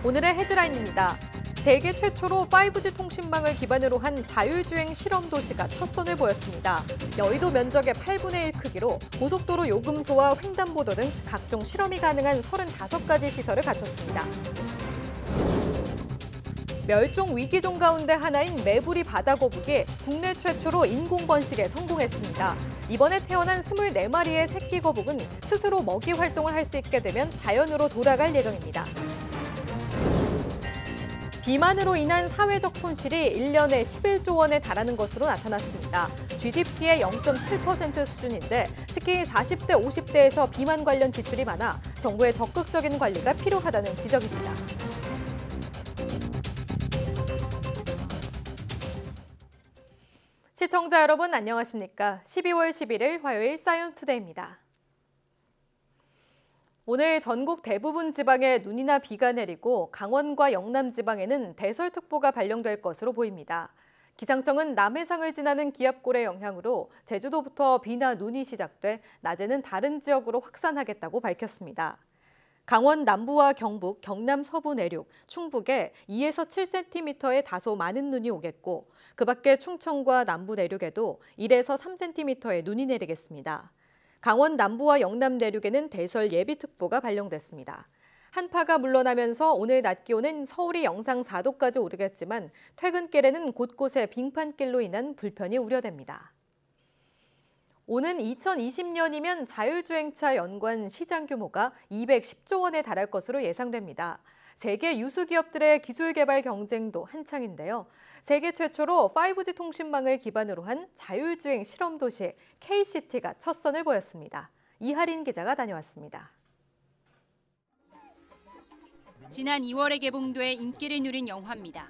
오늘의 헤드라인입니다. 세계 최초로 5G 통신망을 기반으로 한 자율주행 실험 도시가 첫 선을 보였습니다. 여의도 면적의 8분의 1 크기로 고속도로 요금소와 횡단보도 등 각종 실험이 가능한 35가지 시설을 갖췄습니다. 멸종 위기종 가운데 하나인 메부리 바다거북이 국내 최초로 인공 번식에 성공했습니다. 이번에 태어난 24마리의 새끼 거북은 스스로 먹이 활동을 할 수 있게 되면 자연으로 돌아갈 예정입니다. 비만으로 인한 사회적 손실이 1년에 11조 원에 달하는 것으로 나타났습니다. GDP의 0.7% 수준인데 특히 40대, 50대에서 비만 관련 지출이 많아 정부의 적극적인 관리가 필요하다는 지적입니다. 시청자 여러분 안녕하십니까? 12월 11일 화요일 사이언투데이입니다. 오늘 전국 대부분 지방에 눈이나 비가 내리고 강원과 영남 지방에는 대설특보가 발령될 것으로 보입니다. 기상청은 남해상을 지나는 기압골의 영향으로 제주도부터 비나 눈이 시작돼 낮에는 다른 지역으로 확산하겠다고 밝혔습니다. 강원 남부와 경북, 경남 서부 내륙, 충북에 2에서 7cm의 다소 많은 눈이 오겠고 그 밖에 충청과 남부 내륙에도 1에서 3cm의 눈이 내리겠습니다. 강원 남부와 영남 내륙에는 대설 예비특보가 발령됐습니다. 한파가 물러나면서 오늘 낮 기온은 서울이 영상 4도까지 오르겠지만 퇴근길에는 곳곳에 빙판길로 인한 불편이 우려됩니다. 오는 2020년이면 자율주행차 연관 시장 규모가 210조 원에 달할 것으로 예상됩니다. 세계 유수 기업들의 기술 개발 경쟁도 한창인데요. 세계 최초로 5G 통신망을 기반으로 한 자율주행 실험 도시 K-시티가 첫 선을 보였습니다. 이하린 기자가 다녀왔습니다. 지난 2월에 개봉돼 인기를 누린 영화입니다.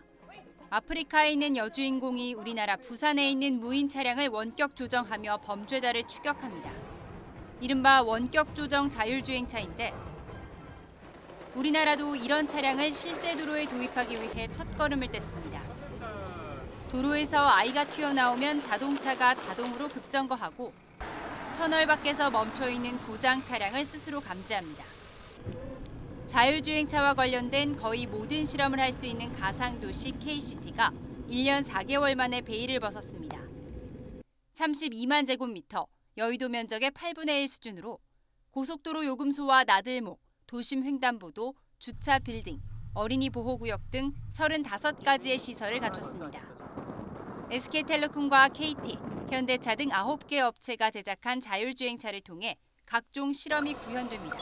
아프리카에 있는 여주인공이 우리나라 부산에 있는 무인 차량을 원격 조정하며 범죄자를 추격합니다. 이른바 원격 조정 자율주행차인데 우리나라도 이런 차량을 실제 도로에 도입하기 위해 첫걸음을 뗐습니다. 도로에서 아이가 튀어나오면 자동차가 자동으로 급정거하고 터널 밖에서 멈춰있는 고장 차량을 스스로 감지합니다. 자율주행차와 관련된 거의 모든 실험을 할 수 있는 가상도시 K-시티가 1년 4개월 만에 베일을 벗었습니다. 32만 제곱미터, 여의도 면적의 8분의 1 수준으로 고속도로 요금소와 나들목, 도심 횡단보도, 주차 빌딩, 어린이 보호구역 등 35가지의 시설을 갖췄습니다. SK텔레콤과 KT, 현대차 등 9개 업체가 제작한 자율주행차를 통해 각종 실험이 구현됩니다.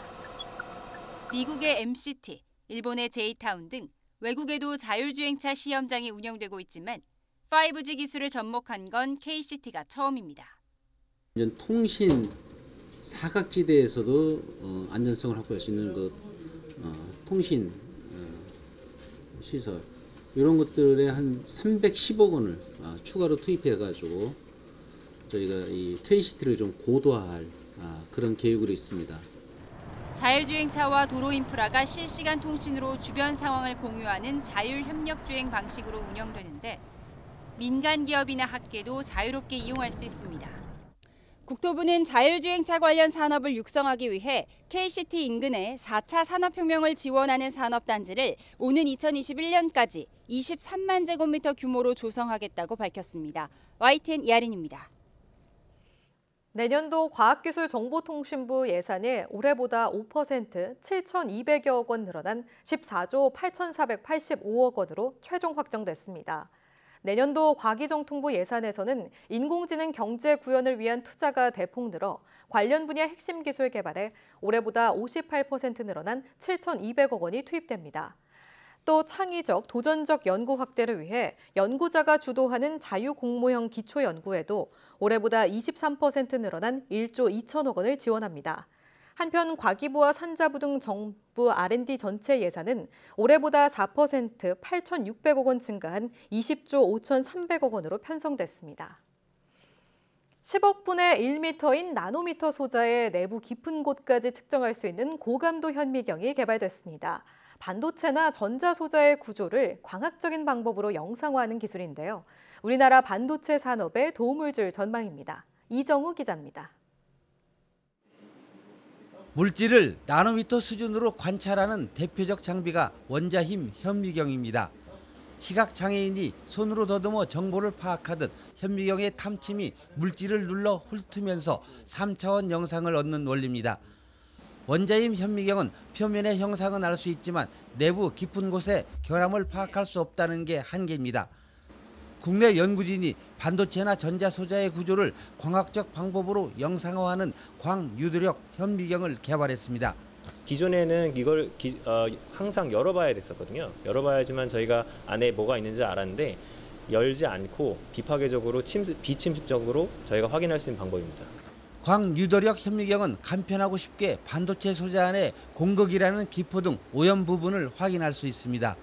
미국의 MCT, 일본의 J타운 등 외국에도 자율주행차 시험장이 운영되고 있지만 5G 기술을 접목한 건 K-시티가 처음입니다. 통신 사각지대에서도 안전성을 확보할 수 있는 통신 시설 이런 것들에 한 310억 원을 추가로 투입해가지고 저희가 이 K-시티를 좀 고도화할 그런 계획으로 있습니다. 자율주행차와 도로 인프라가 실시간 통신으로 주변 상황을 공유하는 자율협력주행 방식으로 운영되는데 민간 기업이나 학계도 자유롭게 이용할 수 있습니다. 국토부는 자율주행차 관련 산업을 육성하기 위해 K-시티 인근에 4차 산업혁명을 지원하는 산업단지를 오는 2021년까지 23만 제곱미터 규모로 조성하겠다고 밝혔습니다. YTN 이하린입니다. 내년도 과학기술정보통신부 예산이 올해보다 5% 7,200여억 원 늘어난 14조 8,485억 원으로 최종 확정됐습니다. 내년도 과기정통부 예산에서는 인공지능 경제 구현을 위한 투자가 대폭 늘어 관련 분야 핵심 기술 개발에 올해보다 58% 늘어난 7,200억 원이 투입됩니다. 또 창의적, 도전적 연구 확대를 위해 연구자가 주도하는 자유공모형 기초연구에도 올해보다 23% 늘어난 1조 2천억 원을 지원합니다. 한편 과기부와 산자부 등 정부 R&D 전체 예산은 올해보다 4% 8,600억 원 증가한 20조 5,300억 원으로 편성됐습니다. 10억 분의 1m인 나노미터 소자의 내부 깊은 곳까지 측정할 수 있는 고감도 현미경이 개발됐습니다. 반도체나 전자소자의 구조를 광학적인 방법으로 영상화하는 기술인데요. 우리나라 반도체 산업에 도움을 줄 전망입니다. 이정우 기자입니다. 물질을 나노미터 수준으로 관찰하는 대표적 장비가 원자힘 현미경입니다. 시각장애인이 손으로 더듬어 정보를 파악하듯 현미경의 탐침이 물질을 눌러 훑으면서 3차원 영상을 얻는 원리입니다. 원자힘 현미경은 표면의 형상은 알 수 있지만 내부 깊은 곳에 결함을 파악할 수 없다는 게 한계입니다. 국내 연구진이 반도체나 전자소자의 구조를 광학적 방법으로 영상화하는 광유도력 현미경을 개발했습니다. 기존에는 이걸 항상 열어봐야 됐었거든요. 열어봐야지만 저희가 안에 뭐가 있는지 알았는데 열지 않고 비파괴적으로 비침습적으로 저희가 확인할 수 있는 방법입니다. 광유도력 현미경은 간편하고 쉽게 반도체 소자 안에 공극이라는 기포 등 오염 부분을 확인할 수 있습니다.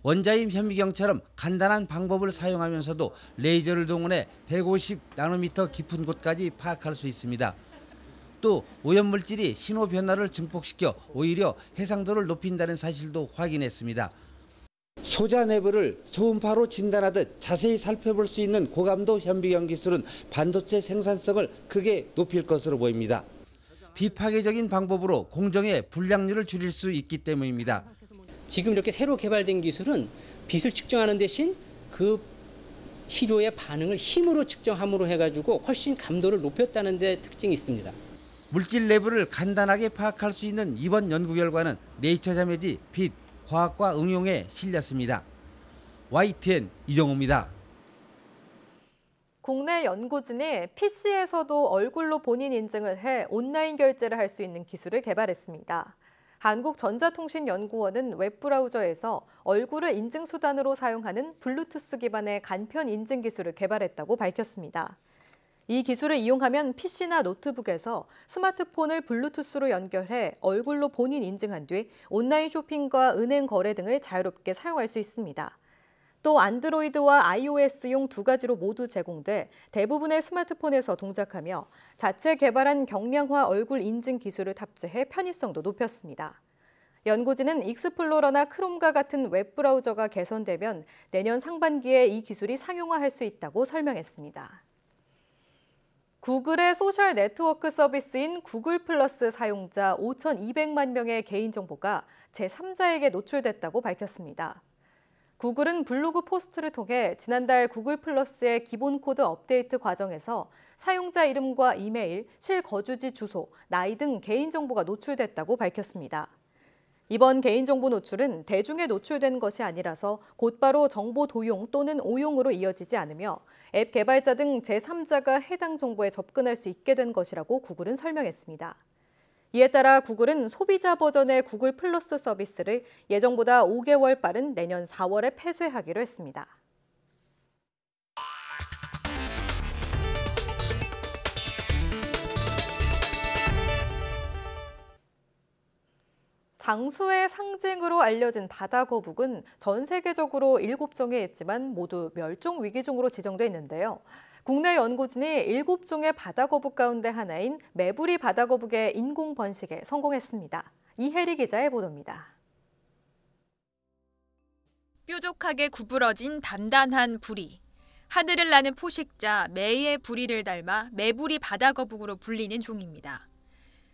원자힘 현미경처럼 간단한 방법을 사용하면서도 레이저를 동원해 150나노미터 깊은 곳까지 파악할 수 있습니다. 또 오염물질이 신호 변화를 증폭시켜 오히려 해상도를 높인다는 사실도 확인했습니다. 소자 내부를 초음파로 진단하듯 자세히 살펴볼 수 있는 고감도 현미경 기술은 반도체 생산성을 크게 높일 것으로 보입니다. 비파괴적인 방법으로 공정의 불량률을 줄일 수 있기 때문입니다. 지금 이렇게 새로 개발된 기술은 빛을 측정하는 대신 그 시료의 반응을 힘으로 측정함으로 해가지고 훨씬 감도를 높였다는 데 특징이 있습니다. 물질 내부를 간단하게 파악할 수 있는 이번 연구 결과는 네이처 자매지 빛, 과학과 응용에 실렸습니다. YTN 이정호입니다. 국내 연구진이 PC에서도 얼굴로 본인 인증을 해 온라인 결제를 할 수 있는 기술을 개발했습니다. 한국전자통신연구원은 웹브라우저에서 얼굴을 인증수단으로 사용하는 블루투스 기반의 간편 인증 기술을 개발했다고 밝혔습니다. 이 기술을 이용하면 PC나 노트북에서 스마트폰을 블루투스로 연결해 얼굴로 본인 인증한 뒤 온라인 쇼핑과 은행 거래 등을 자유롭게 사용할 수 있습니다. 또 안드로이드와 iOS용 두 가지로 모두 제공돼 대부분의 스마트폰에서 동작하며 자체 개발한 경량화 얼굴 인증 기술을 탑재해 편의성도 높였습니다. 연구진은 익스플로러나 크롬과 같은 웹브라우저가 개선되면 내년 상반기에 이 기술이 상용화할 수 있다고 설명했습니다. 구글의 소셜 네트워크 서비스인 구글 플러스 사용자 5,200만 명의 개인정보가 제3자에게 노출됐다고 밝혔습니다. 구글은 블로그 포스트를 통해 지난달 구글 플러스의 기본 코드 업데이트 과정에서 사용자 이름과 이메일, 실거주지 주소, 나이 등 개인정보가 노출됐다고 밝혔습니다. 이번 개인정보 노출은 대중에 노출된 것이 아니라서 곧바로 정보 도용 또는 오용으로 이어지지 않으며 앱 개발자 등 제3자가 해당 정보에 접근할 수 있게 된 것이라고 구글은 설명했습니다. 이에 따라 구글은 소비자 버전의 구글 플러스 서비스를 예정보다 5개월 빠른 내년 4월에 폐쇄하기로 했습니다. 장수의 상징으로 알려진 바다거북은 전 세계적으로 7종에 있지만 모두 멸종 위기종으로 지정돼 있는데요. 국내 연구진이 7종의 바다거북 가운데 하나인 매부리 바다거북의 인공 번식에 성공했습니다. 이혜리 기자의 보도입니다. 뾰족하게 구부러진 단단한 부리. 하늘을 나는 포식자 매의 부리를 닮아 매부리 바다거북으로 불리는 종입니다.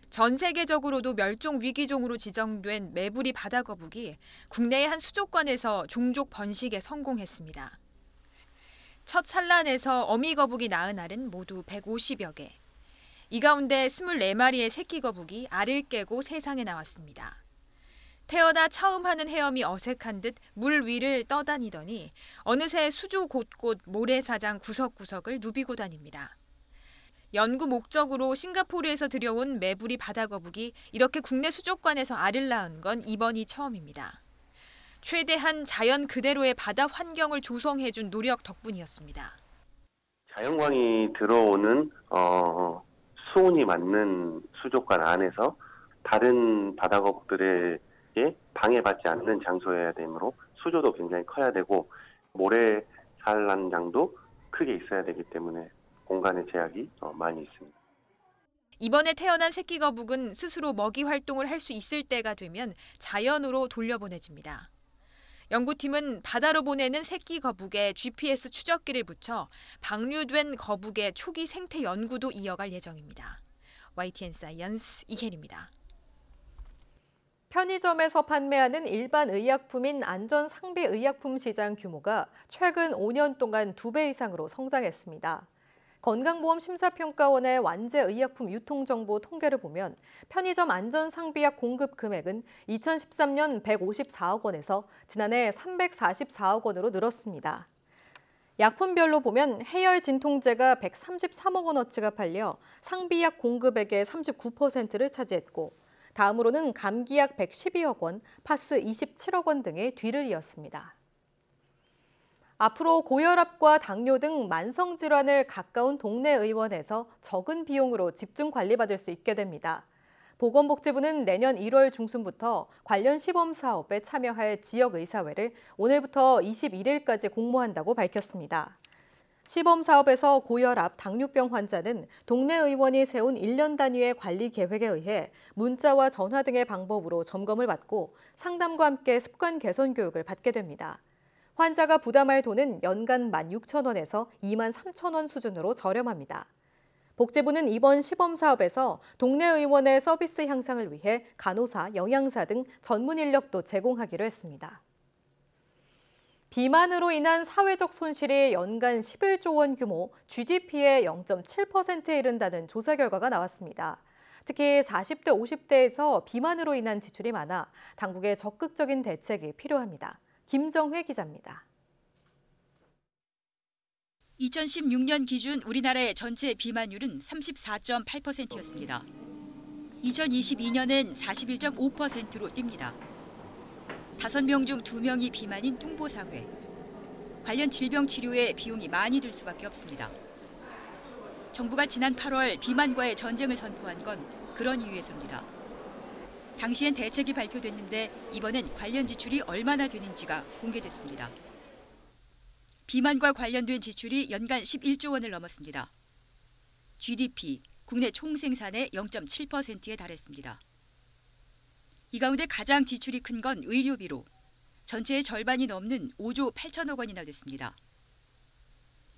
전 세계적으로도 멸종 위기종으로 지정된 매부리 바다거북이 국내의 한 수족관에서 종족 번식에 성공했습니다. 첫 산란에서 어미 거북이 낳은 알은 모두 150여 개. 이 가운데 24마리의 새끼 거북이 알을 깨고 세상에 나왔습니다. 태어나 처음 하는 헤엄이 어색한 듯 물 위를 떠다니더니 어느새 수조 곳곳 모래사장 구석구석을 누비고 다닙니다. 연구 목적으로 싱가포르에서 들여온 매부리 바다거북이 이렇게 국내 수족관에서 알을 낳은 건 이번이 처음입니다. 최대한 자연 그대로의 바다 환경을 조성해준 노력 덕분이었습니다. 자연광이 들어오는 수온이 맞는 수족관 안에서 다른 바다거북들에게 방해받지 않는 장소여야 되므로 수조도 굉장히 커야 되고 모래 산란장도 크게 있어야 되기 때문에 공간의 제약이 많이 있습니다. 이번에 태어난 새끼 거북은 스스로 먹이 활동을 할 수 있을 때가 되면 자연으로 돌려보내집니다. 연구팀은 바다로 보내는 새끼 거북에 GPS 추적기를 붙여 방류된 거북의 초기 생태 연구도 이어갈 예정입니다. YTN 사이언스 이혜리입니다. 편의점에서 판매하는 일반 의약품인 안전상비의약품 시장 규모가 최근 5년 동안 2배 이상으로 성장했습니다. 건강보험심사평가원의 완제의약품 유통정보 통계를 보면 편의점 안전상비약 공급 금액은 2013년 154억 원에서 지난해 344억 원으로 늘었습니다. 약품별로 보면 해열 진통제가 133억 원어치가 팔려 상비약 공급액의 39%를 차지했고 다음으로는 감기약 112억 원, 파스 27억 원 등의 뒤를 이었습니다. 앞으로 고혈압과 당뇨 등 만성질환을 가까운 동네 의원에서 적은 비용으로 집중 관리받을 수 있게 됩니다. 보건복지부는 내년 1월 중순부터 관련 시범 사업에 참여할 지역의사회를 오늘부터 21일까지 공모한다고 밝혔습니다. 시범 사업에서 고혈압, 당뇨병 환자는 동네 의원이 세운 1년 단위의 관리 계획에 의해 문자와 전화 등의 방법으로 점검을 받고 상담과 함께 습관 개선 교육을 받게 됩니다. 환자가 부담할 돈은 연간 16,000원에서 23,000원 수준으로 저렴합니다. 복지부는 이번 시범 사업에서 동네 의원의 서비스 향상을 위해 간호사, 영양사 등 전문 인력도 제공하기로 했습니다. 비만으로 인한 사회적 손실이 연간 11조 원 규모, GDP의 0.7%에 이른다는 조사 결과가 나왔습니다. 특히 40대, 50대에서 비만으로 인한 지출이 많아 당국의 적극적인 대책이 필요합니다. 김정회 기자입니다. 2016년 기준 우리나라의 전체 비만율은 34.8%였습니다. 2022년엔 41.5%로 뜁니다. 5명 중 2명이 비만인 뚱보사회. 관련 질병 치료에 비용이 많이 들 수밖에 없습니다. 정부가 지난 8월 비만과의 전쟁을 선포한 건 그런 이유에서입니다. 당시엔 대책이 발표됐는데 이번엔 관련 지출이 얼마나 되는지가 공개됐습니다. 비만과 관련된 지출이 연간 11조 원을 넘었습니다. GDP, 국내 총생산의 0.7%에 달했습니다. 이 가운데 가장 지출이 큰 건 의료비로 전체의 절반이 넘는 5조 8천억 원이나 됐습니다.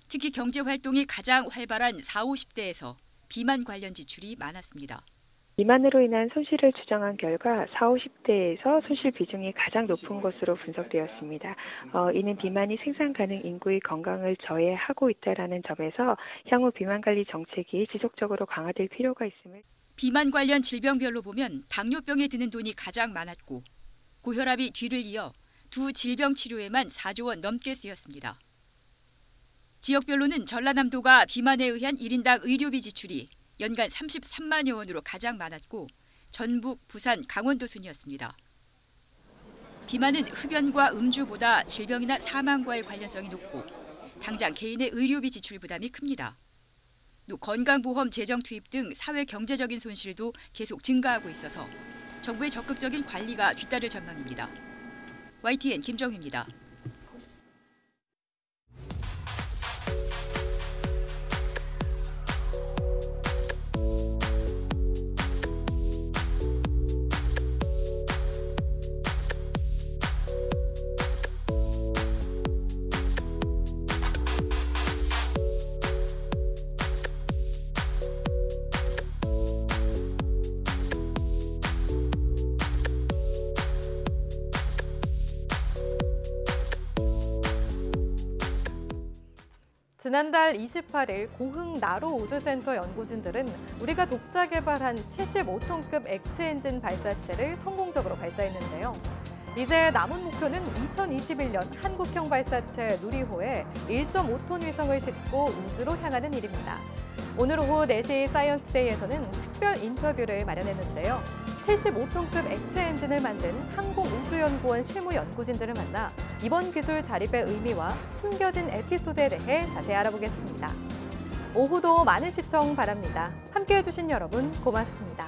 특히 경제활동이 가장 활발한 40, 50대에서 비만 관련 지출이 많았습니다. 비만으로 인한 손실을 추정한 결과 40, 50대에서 손실 비중이 가장 높은 것으로 분석되었습니다. 이는 비만이 생산 가능 인구의 건강을 저해하고 있다는 점에서 향후 비만관리 정책이 지속적으로 강화될 필요가 있음을. 비만 관련 질병별로 보면 당뇨병에 드는 돈이 가장 많았고 고혈압이 뒤를 이어 두 질병 치료에만 4조 원 넘게 쓰였습니다. 지역별로는 전라남도가 비만에 의한 1인당 의료비 지출이 연간 33만여 원으로 가장 많았고 전북, 부산, 강원도 순이었습니다. 비만은 흡연과 음주보다 질병이나 사망과의 관련성이 높고 당장 개인의 의료비 지출 부담이 큽니다. 또 건강보험 재정 투입 등 사회 경제적인 손실도 계속 증가하고 있어서 정부의 적극적인 관리가 뒤따를 전망입니다. YTN 김정희입니다. 지난달 28일 고흥 나로 우주센터 연구진들은 우리가 독자 개발한 75톤급 액체 엔진 발사체를 성공적으로 발사했는데요. 이제 남은 목표는 2021년 한국형 발사체 누리호에 1.5톤 위성을 싣고 우주로 향하는 일입니다. 오늘 오후 4시 사이언스투데이에서는 특별 인터뷰를 마련했는데요. 75톤급 액체 엔진을 만든 항공우주연구원 실무 연구진들을 만나 이번 기술 자립의 의미와 숨겨진 에피소드에 대해 자세히 알아보겠습니다. 오후도 많은 시청 바랍니다. 함께해 주신 여러분 고맙습니다.